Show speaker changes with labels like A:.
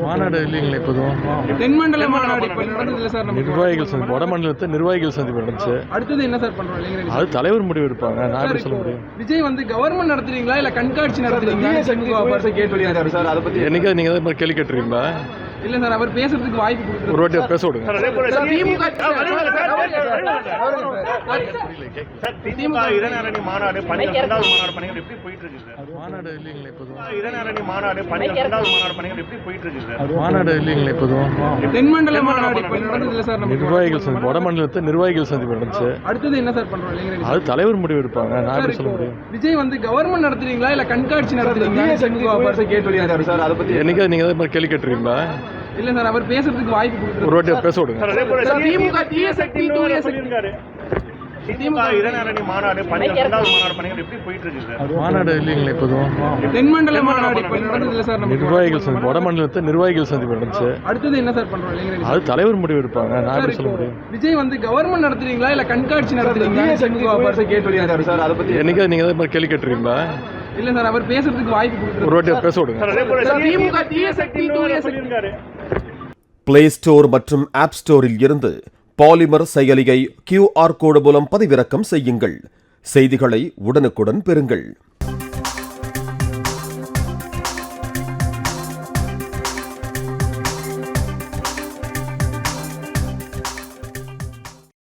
A: மாநாடு இல்லைங்களா இப்போதும்
B: தென்மண்டல மாநாடு இப்ப நடந்ததுல சார் நம்ம
A: நிர்வாகிகள் சந்திப்பு வட மாநிலத்தை நிர்வாகிகள் சந்திப்பு நடந்துச்சு.
B: அடுத்தது என்ன சார் பண்றோம் இளைஞர்கள்?
A: அது தலைவர் முடிவு எடுப்பாங்க, நான் எப்படி சொல்ல முடியும்?
B: விஜய் வந்து கவர்மெண்ட் நடத்துறீங்களா இல்ல கண்காட்சி நடத்துறீங்களா கேட்டு
C: சார் அதை பத்தி
A: என்னைக்காவது நீங்க அதே மாதிரி கேள்வி கேட்டுருக்கீங்களா?
B: இல்ல சார் அவர் பேசுறதுக்கு வாய்ப்பு கொடுக்குறாரு.
A: ஒரு வாட்டி பேச விடுங்க.
B: திமுக
C: இளைஞரணி மாநாடு 12வது மாநாடு பணிகள் எப்படி போயிட்டு இருக்கு சார்?
A: மாநாடு இல்லைங்களா இப்போதும்
C: இளைஞரணி மாநாடு 12வது மாநாடு பணிகள் எப்படி போயிட்டு இருக்கு சார்?
A: மாநாடு இல்லைங்களா இப்போதும்
B: தென்மண்டல மாநாடு இப்ப நடந்ததுல சார் நம்ம
A: நிர்வாகிகள் சந்திப்பு வட மாநிலத்தை நிர்வாகிகள் சந்திப்பு நடந்துச்சு.
B: அடுத்தது என்ன சார் பண்றோம் இளைஞர்கள்?
A: அது தலைவர் முடிவு எடுப்பாங்க, நான் எப்படி சொல்ல முடியும்?
B: விஜய் வந்து கவர்மெண்ட் நடத்துறீங்களா இல்ல கண்காட்சி நடத்துறீங்களா கேட்டு
C: சார் அதை பத்தி
A: என்னைக்காவது நீங்க அதே மாதிரி கேள்வி கேட்டுருக்கீங்களா?
B: இல்ல சார் அவர் பேசுறதுக்கு வாய்ப்பு கொடுக்குறாரு.
A: ஒரு வாட்டி பேச விடுங்க.
C: திமுக இளைஞரணி மாநாடு 12வது மாநாடு பணிகள் எப்படி போயிட்டு இருக்கு சார்?
A: மாநாடு இல்லைங்களா இப்போதும்
B: தென்மண்டல மாநாடு இப்ப நடந்ததுல சார் நம்ம
A: நிர்வாகிகள் சந்திப்பு வட மாநிலத்தை நிர்வாகிகள் சந்திப்பு நடந்துச்சு.
B: அடுத்தது என்ன சார் பண்றோம் இளைஞர்கள்?
A: அது தலைவர் முடிவு எடுப்பாங்க, நான் எப்படி சொல்ல முடியும்?
B: விஜய் வந்து கவர்மெண்ட் நடத்துறீங்களா இல்ல கண்காட்சி நடத்துறீங்களா கேட்டு
C: சார் அதை பத்தி
A: என்னைக்காவது நீங்க அதே மாதிரி கேள்வி கேட்டுருக்கீங்களா?
B: இல்ல சார் அவர் பேசுறதுக்கு வாய்ப்பு கொடுக்குறாரு.
A: ஒரு வாட்டி பேச விடுங்க.
D: பிளே ஸ்டோர் மற்றும் ஆப் ஸ்டோரில் இருந்து பாலிமர் செயலியை QR கோடு மூலம் பதிவிறக்கம் செய்யுங்கள். செய்திகளை உடனுக்குடன் பெறுங்கள்.